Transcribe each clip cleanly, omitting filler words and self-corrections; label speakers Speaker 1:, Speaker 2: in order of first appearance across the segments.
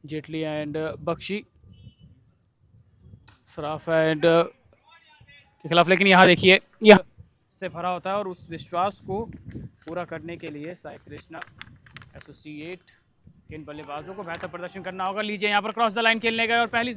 Speaker 1: Jaitley and Bakshi, Saraf and के खिलाफ। लेकिन यहाँ देखिए, यह से भरा होता है और उस विश्वास को पूरा करने के लिए साई कृष्णा एसोसिएट के इन बल्लेबाजों को बेहतर प्रदर्शन करना होगा। लीजिए यहाँ पर क्रॉस द लाइन खेलने गए और पहली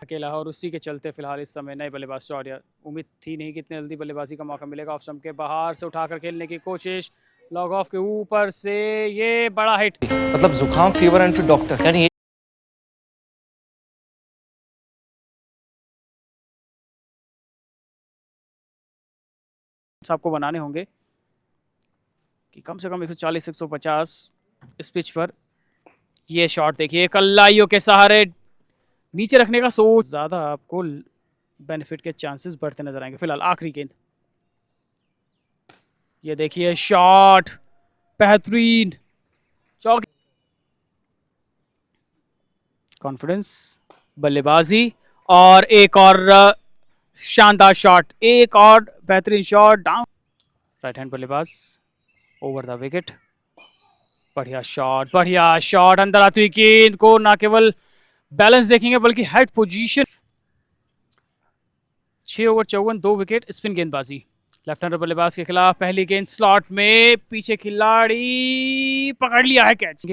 Speaker 1: अकेला है और उसी के चलते फिलहाल इस समय नए बल्लेबाज शौर्य, उम्मीद थी नहीं कि इतनी जल्दी बल्लेबाजी का मौका मिलेगा। ऑफ स्टंप के बाहर से उठाकर खेलने की कोशिश, लॉग ऑफ के ऊपर से ये बड़ा हिट,
Speaker 2: मतलब जुकाम फीवर एंड फिर डॉक्टर यानी
Speaker 1: आपको बनाने होंगे कि कम से कम 140 150 इस पिच पर। ये शॉट देखिए, कल्लाइयों के सहारे नीचे रखने का सोच, ज्यादा आपको बेनिफिट के चांसेस बढ़ते नजर आएंगे। फिलहाल आखिरी गेंद, ये देखिए शॉट, बेहतरीन चौक, कॉन्फिडेंस, बल्लेबाजी और एक और शानदार शॉट, एक और बेहतरीन शॉट डाउन। राइट हैंड बल्लेबाज ओवर द विकेट, बढ़िया शॉट, अंदर आती हुई गेंद को ना केवल बैलेंस देखेंगे बल्कि head position. 6 over 54, 2 wicket, spin गेंदबाजी। लेफ्ट हैंडर बल्लेबाज के खिलाफ पहली गेंद स्लॉट में, पीछे खिलाड़ी पकड़ लिया है कैच।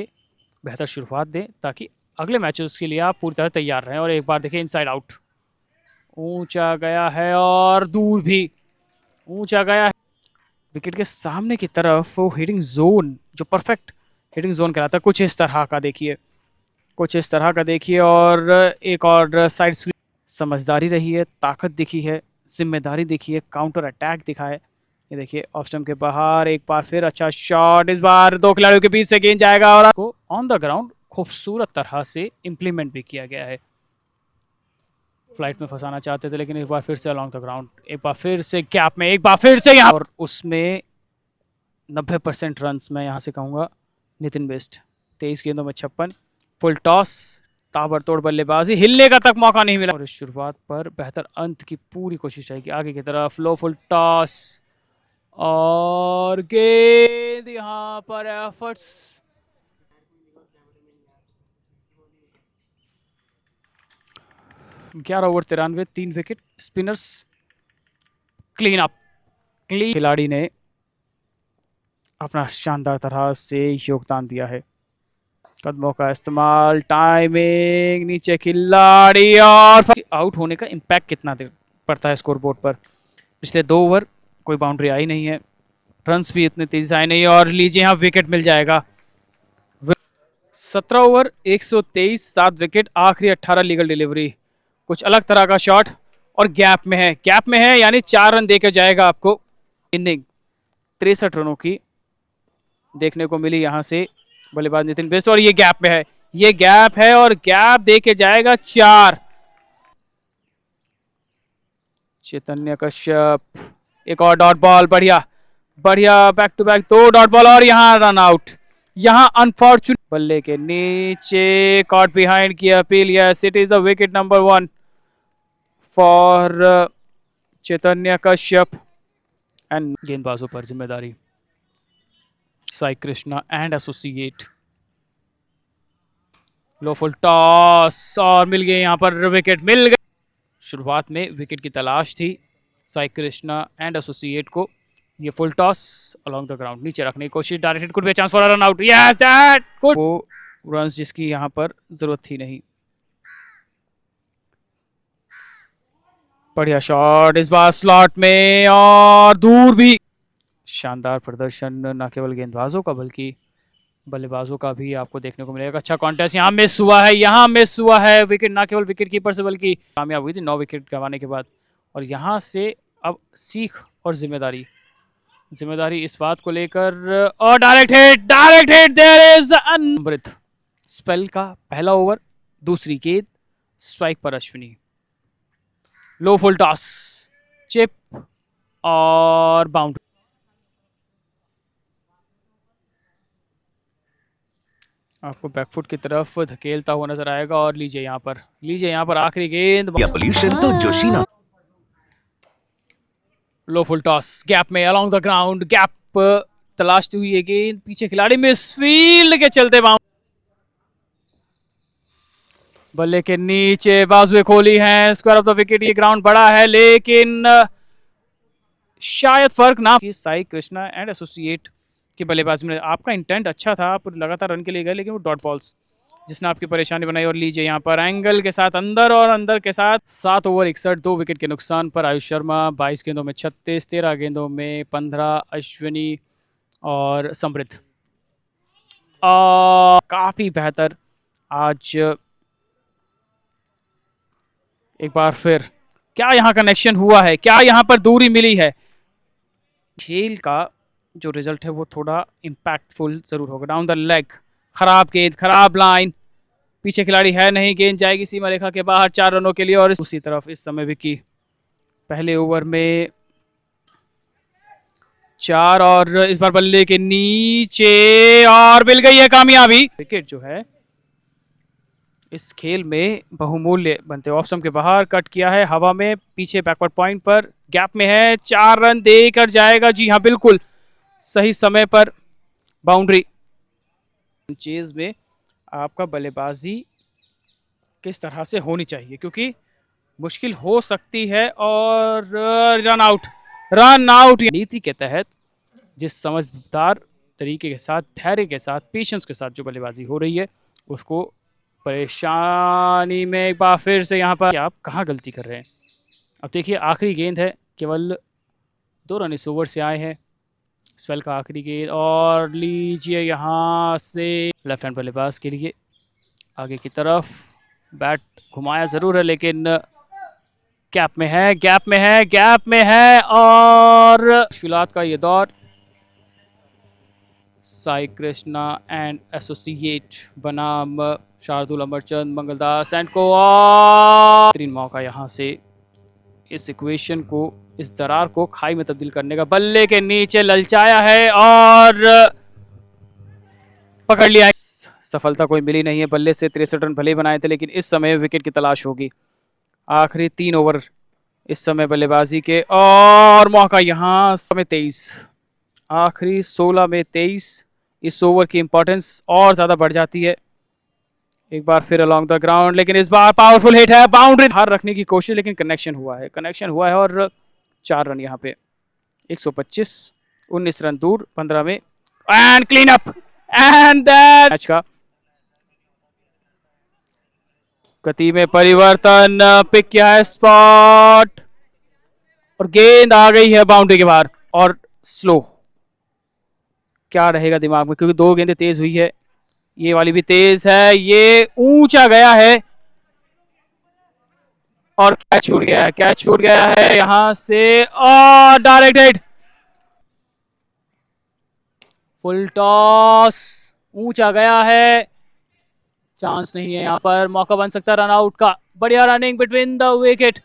Speaker 1: बेहतर शुरुआत दें ताकि अगले मैचेस के लिए आप पूरी तरह तैयार रहें। और एक बार देखें इनसाइड आउट, ऊंचा गया है और दूर भी ऊंचा गया है। विकेट के सामने की तरफ वो हिटिंग जोन, जो परफेक्ट हिटिंग जोन कहलाता है, कुछ इस तरह का देखिए, कुछ इस तरह का देखिए। और एक और साइड स्वीप, समझदारी रही है, ताकत दिखी है, जिम्मेदारी दिखी है, काउंटर अटैक दिखा है। ये देखिए ऑफ स्टंप के बाहर एक बार फिर अच्छा शॉट, इस बार दो खिलाड़ियों के बीच से गेंद जाएगा और आपको ऑन द ग्राउंड खूबसूरत तरह से इंप्लीमेंट भी किया गया है। फ्लाइट में फंसाना चाहते थे लेकिन एक बार फिर से अलॉन्ग द ग्राउंड, एक बार फिर से गैप में, एक बार फिर से यहाँ, और उसमें 90% रन मैं यहाँ से कहूँगा नितिन बेस्ट। 23 गेंदों में 56, फुल टॉस, ताबड़तोड़ बल्लेबाजी, हिलने का तक मौका नहीं मिला। और इस शुरुआत पर बेहतर अंत की पूरी कोशिश रहेगी आगे की तरफ। लो फुल टॉस और गेंद यहाँ पर efforts, 11 over 93, 3 wicket, spinners clean up, clean. खिलाड़ी ने अपना शानदार तरह से योगदान दिया है। कदमों का इस्तेमाल, टाइमिंग, नीचे खिलाड़ी और आउट होने का इम्पैक्ट कितना पड़ता है स्कोरबोर्ड पर। पिछले 2 ओवर कोई बाउंड्री आई नहीं है, रन्स भी इतने तेजी से आए नहीं, और लीजिए यहाँ विकेट मिल जाएगा। 17 ओवर 123, 7 विकेट, आखिरी 18 लीगल डिलीवरी, कुछ अलग तरह का शॉट और गैप में है, गैप में है यानी 4 रन देकर जाएगा आपको। इनिंग 63 रनों की देखने को मिली यहाँ से बल्लेबाज नितिन बेस्ट, और ये गैप में है, ये गैप है और गैप देके जाएगा 4। चैतन्य कश्यप, एक और डॉट बॉल, बढ़िया back to back 2 dot ball और यहाँ रन आउट। यहाँ अनफॉर्चुनेट बल्ले के नीचे कॉट बिहाइंड की appeal, yes it is a wicket number 1 for Chaitanya Kashyap and गेंदबाजों पर जिम्मेदारी Sai Krishna and associate. Low full toss और मिल गए, यहाँ पर विकेट मिल गए। शुरुआत में विकेट की तलाश थी साई कृष्णा एंड एसोसिएट को। ये full toss along the ground, नीचे रखने की कोशिश, directed, could be a chance for a run out, yes that good, वो रन्स जिसकी यहाँ पर जरूरत थी नहीं। बढ़िया शॉट, इस बार स्लॉट में और दूर भी। शानदार प्रदर्शन न केवल गेंदबाजों का बल्कि बल्लेबाजों का भी आपको देखने को मिलेगा। अच्छा कॉन्टेस्ट यहाँ मिस हुआ है, यहाँ मिस हुआ है विकेट, ना केवल विकेट कीपर से बल्कि कामयाब हुई थी 9 विकेट गंवाने के बाद। और यहाँ से अब सीख और जिम्मेदारी इस बात को लेकर, और direct hit there is Amrit. Spell का पहला ओवर, दूसरी गेंद, स्ट्राइक पर Ashwini, low full toss, chip और बाउंड्री। आपको बैकफुट की तरफ धकेलता हुआ नजर आएगा और लीजिए यहाँ पर आखिरी गेंद,
Speaker 3: पोल्यूशन तो जोशीना
Speaker 1: लो फुल टॉस गैप में अलोंग द ग्राउंड, गैप तलाशती हुई ये गेंद, पीछे खिलाड़ी मिस फील्ड के चलते बाउंड, बल्ले के नीचे बाजुए खोली हैं, स्क्वायर ऑफ द विकेट। ये ग्राउंड बड़ा है लेकिन शायद फर्क ना कि साई कृष्णा एंड एसोसिएट की बल्लेबाजी में आपका इंटेंट अच्छा था, आप लगातार रन के लिए गए लेकिन वो डॉट बॉल्स जिसने आपकी परेशानी बनाई। और लीजिए यहाँ पर एंगल के साथ अंदर और अंदर के साथ 7 ओवर 61, 2 विकेट के नुकसान पर आयुष शर्मा 22 गेंदों में 36, 13 गेंदों में 15, अश्विनी और समृद्ध काफ़ी बेहतर आज। एक बार फिर क्या यहाँ कनेक्शन हुआ है, क्या यहाँ पर दूरी मिली है। खेल का जो रिजल्ट है वो थोड़ा इम्पैक्टफुल जरूर होगा। डाउन द लेग, खराब गेंद, खराब लाइन, पीछे खिलाड़ी है नहीं, गेंद जाएगी सीमा रेखा के बाहर 4 रनों के लिए। और दूसरी तरफ इस समय विकी पहले ओवर में 4 और इस बार बल्ले के नीचे और मिल गई है कामयाबी। विकेट जो है इस खेल में बहुमूल्य बनते, ऑफ स्टंप के बाहर कट किया है, हवा में पीछे बैकवर्ड पॉइंट पर गैप में है, 4 रन देकर जाएगा। जी हाँ बिल्कुल सही समय पर बाउंड्री। चेज में आपका बल्लेबाजी किस तरह से होनी चाहिए क्योंकि मुश्किल हो सकती है। और रन आउट नीति के तहत जिस समझदार तरीके के साथ, धैर्य के साथ, पेशेंस के साथ जो बल्लेबाजी हो रही है उसको परेशानी में एक बार फिर से यहाँ पर आप कहाँ गलती कर रहे हैं। अब देखिए आखिरी गेंद है, केवल 2 रन इस ओवर से आए हैं, स्पेल का आखिरी गेंद। और लीजिए यहाँ से लेफ्ट हैंड बल्लेबाज के लिए आगे की तरफ बैट घुमाया ज़रूर है लेकिन गैप में है, गैप में है, गैप में है। और मुश्किलात का ये दौर, साई कृष्णा एंड एसोसिएट बनाम शार्दुल अमरचंद, मंगलदास एंड को। बेहतरीन मौका यहाँ से इस इक्वेशन को, इस दरार को खाई में तब्दील करने का। बल्ले के नीचे ललचाया है और पकड़ लिया। सफलता कोई मिली नहीं है, बल्ले से 63 रन भले बनाए थे लेकिन इस समय विकेट की तलाश होगी। आखिरी 3 ओवर इस समय बल्लेबाजी के और मौका यहाँ समय 23, आखिरी 16 में 23। इस ओवर की इंपॉर्टेंस और ज़्यादा बढ़ जाती है। एक बार फिर अलोंग द ग्राउंड, लेकिन इस बार पावरफुल हिट है, बाउंड्री हार रखने की कोशिश लेकिन कनेक्शन हुआ है और 4 रन यहाँ पे 125, 19 रन दूर 15 में and clean up and match का गति में परिवर्तन, पिक किया है स्पॉट और गेंद आ गई है बाउंड्री के बाहर। और स्लो क्या रहेगा दिमाग में क्योंकि 2 गेंदें तेज हुई है, ये वाली भी तेज है, ये ऊंचा गया है और कैच छूट गया है, कैच छूट गया है यहां से और डायरेक्ट हिट। फुल टॉस ऊंचा गया है, चांस नहीं है यहाँ पर, मौका बन सकता है रन आउट का। बढ़िया रनिंग बिटवीन द विकेट